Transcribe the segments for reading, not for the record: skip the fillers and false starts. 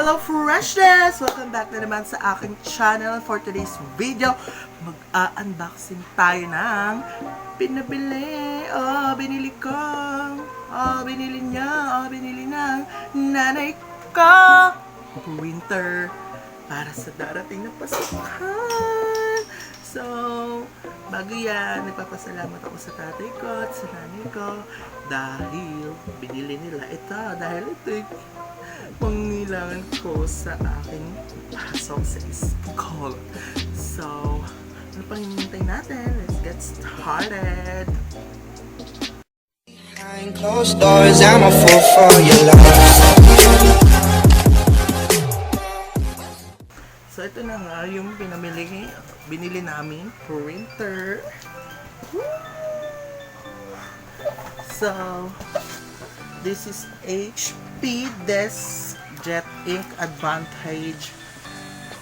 Hello Freshness! Welcome back na naman sa aking channel. For today's video, mag-unboxing tayo ng pinabili. Binili ko. Binili niya. Binili ng nanay ko. Printer para sa darating na pasukan. So, bago yan, nagpapasalamat ako sa tatay ko at sa nanay ko dahil binili nila ito. Dahil ito pangnilangan ko sa aking pasok sa school. So, ano pang hinihintay natin? Let's get started! Behind closed doors, I'm a fool for your love. So, ito na nga yung binili namin printer. So, this is HP DESKJETINK Advantage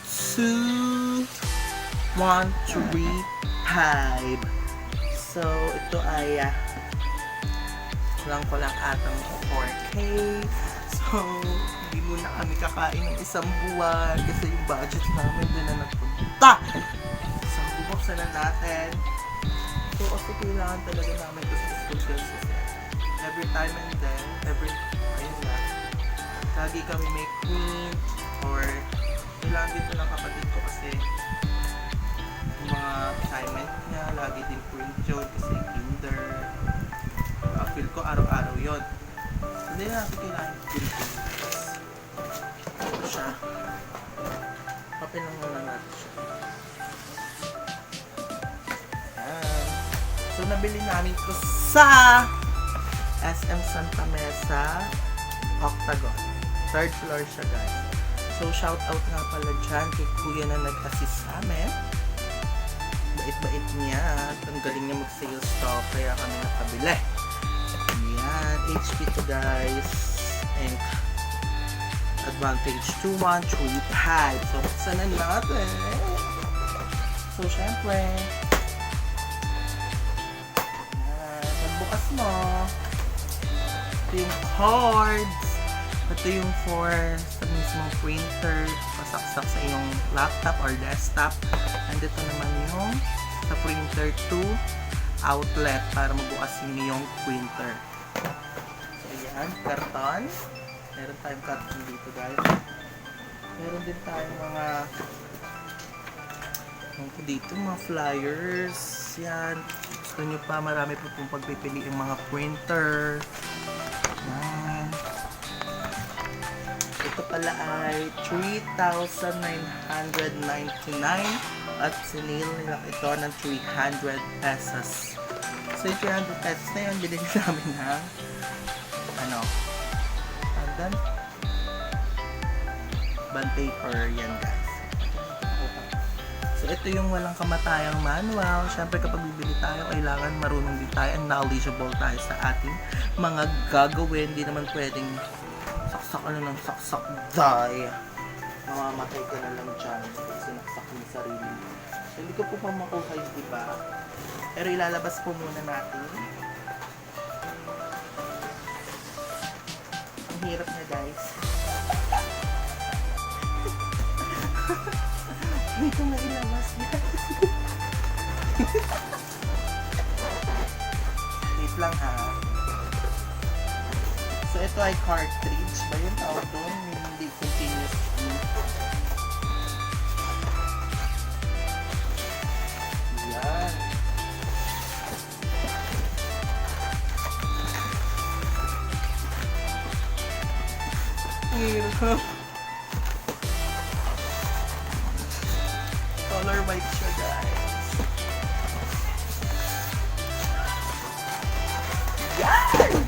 2135. So, ito ay lang ko lang atang 4K. So, hindi muna kami kakain ng isang buwan kasi yung budget namin din na nagpunta. So, bubuksan na natin. So, kasi kailangan talaga namin ito sa school kasi every time and then, ayun na, lagi kami may print or kailangan dito ng kapatid ko kasi yung mga assignment niya, lagi din print yun kasi kinder. Feel ko araw-araw yun. Hindi natin kailangan print yun. Ito siya. Papel lang muna natin siya. Ayan. So, nabili namin ito sa SM Santa Mesa, Octagon. Third floor siya, guys. So, shout out nga pala dyan kay kuya na nag-assist sa amin. Bait-bait niya. Ang galing niya mag-sales talk, kaya kami nakabili. Ayan, HP to guys. And Advantage 2135. So, buksan na natin. So, syempre, ayan, pagbukas mo, ito yung cards. Ito yung for sa mismong printer, pasaksak sa iyong laptop or desktop. Andito naman yung sa printer to outlet para mabukas yung iyong printer. So, ayan, karton. Meron tayong karton dito, guys. Meron din tayong mga dito, mga flyers. Yan. Gusto nyo pa, marami po pong pagpipili yung mga printer. Yan. Ito pala ay 3,999 at sinil nila ito ng 300 pesos. So yung 300 pesos na yun, bilhin namin ng bond paper yan, guys. So ito yung walang kamatayang manual. Siyempre kapag bibili tayo, kailangan marunong din tayo and knowledgeable tayo sa ating mga gagawin. Hindi naman pwedeng saksak ng saksak dahil mamamatay ka na lang dyan pag sinaksak mo yung sarili. So, hindi ko po pa makuha yung iba, pero ilalabas po muna natin. Ang hirap na, guys. Hindi ko na ilabas, guys. Wait lang, ha. So, ito ay cartridge ba yung tawag doon? Hindi continuous ink. Yan. Hirap. Color white siya, guys. Yan!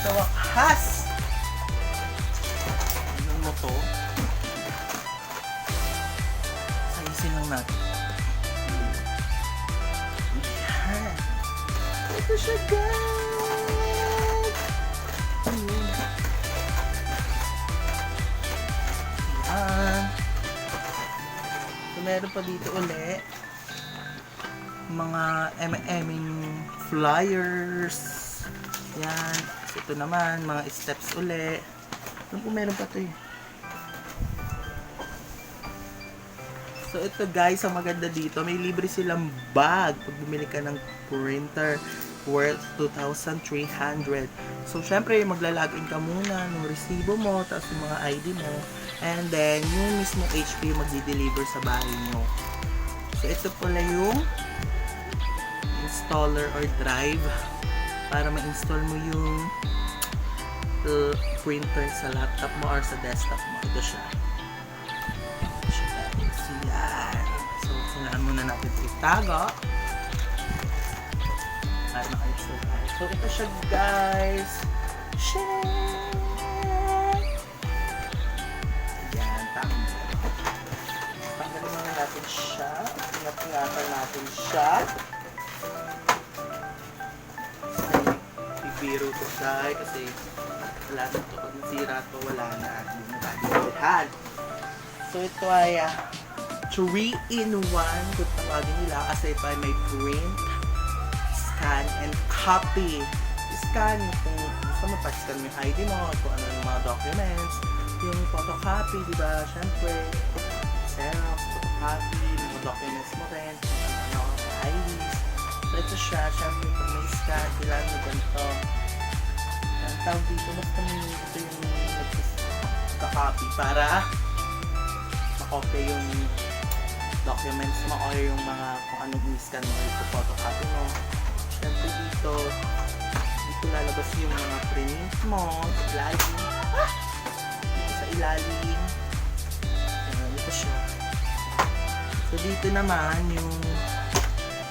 Sa wakas! Ano mo to? Sayisin lang natin. Yan! Ito siya, guys! Yan! So, meron pa dito ulit mga MM flyers. Yan. So, ito naman, mga steps uli. Ano po meron pa ito eh? So ito guys, ang maganda dito, may libre silang bag pag bumili ka ng printer worth 2,300. So syempre, maglalagin ka muna ng resibo mo, tapos yung mga ID mo, and then yung mismo HP magdi-deliver sa bahay mo. So ito pala yung installer or drive para ma-install mo yung printer sa laptop mo or sa desktop mo. Ito siya. So yan. So sinaan muna natin ito itago para maka-install tayo. So ito siya guys. Yan, tama. Tanggalin muna natin siya. Ingat-ingatan natin siya. Bibiro ko tayo kasi wala na ito. Pag nasira ito, wala na. Hindi na tayo bilhan. So ito ay 3-in-1 kung tawagin nila kasi ito ay may print, scan, and copy. Scan kung gusto mo pa-scan yung ID mo, kung ano yung mga documents, yung photocopy, di ba? Siyempre, Xerox, photocopy, mga documents mo rin, kung ano, IDs. So ito siya, siyempre kung may scan, kailangan mo ganito. Ang tawag dito, basta may ito yung nagkakopy para makopya yung documents mo or yung mga kung anong i-scan mo or yung photocopy mo. Siyempre dito lalabas yung mga print mo sa ilalim. Dito sa ilalim. Ayan, ito siya. So dito naman yung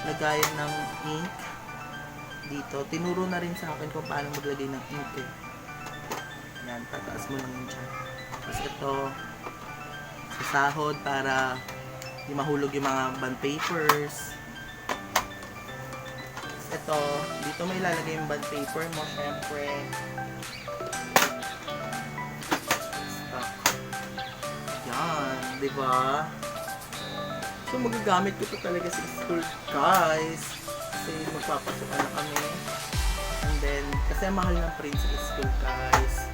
lagayan ng ink. Dito, tinuro na rin sa akin kung paano maglagay ng ink eh. Ayan, tataas mo lang yun dyan. Tapos ito, sa sahod para di mahulog yung mga bond papers. Ito, dito may ilalagay yung bond paper mo, syempre. Yan, di ba? So, magagamit ko ito talaga sa school, guys. Kasi magpapasukan na kami. And then, kasi mahal ng print sa school, guys.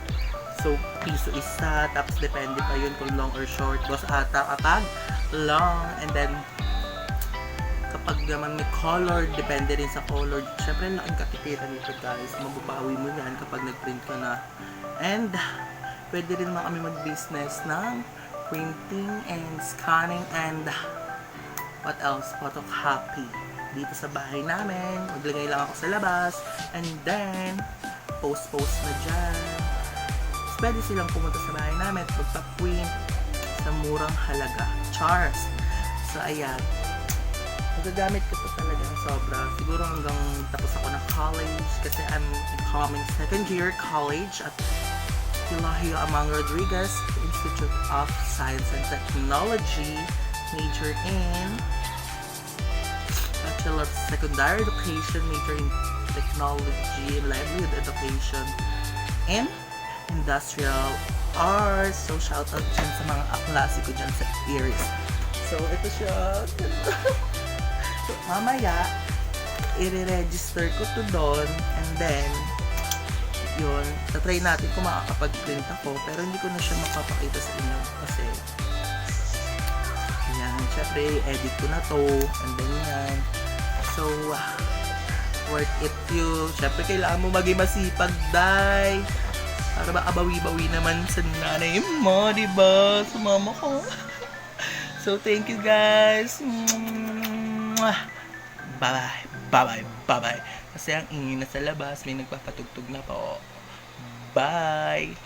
So, piso isa, tapos depende pa yun kung long or short. Boss ata kapag long, and then kapag naman may color, depende rin sa color. Siyempre, laking katikitan nito guys. Mababawi mo yan kapag nag-print ka na. And, pwede rin naman kami mag-business ng printing and scanning and what else? Photocopy. Dito sa bahay namin, maglagay lang ako sa labas, and then, post na dyan. Pwede silang pumunta sa bahay namin at magpa-print sa murang halaga. Chars! So, ayan. Magagamit ko ito talaga ng sobra. Siguro hanggang tapos ako ng college kasi I'm incoming second year college at Hilahio Amang Rodriguez Institute of Science and Technology. Major in Bachelor of Secondary Education. Major in Technology and Livelihood Education. And Industrial Arts. So, shoutout dyan sa mga aklase ko dyan sa Iris. So, ito siya. So, mamaya, i-register ko to doon. And then, yun, tatry natin kung makakapag-print ako. Pero hindi ko na siya mapapakita sa inyo. Kasi, yan, syempre, edit ko na to. And then, yan. So, worth it yun. Syempre, kailangan mo maging masipag, day. Para ba abawi-bawi naman sa nanay mo, diba? Sa mama ko. So, thank you guys. Bye-bye. Bye-bye. Bye-bye. Kasi ang ingin na sa labas, may nagpapatugtog na po. Bye!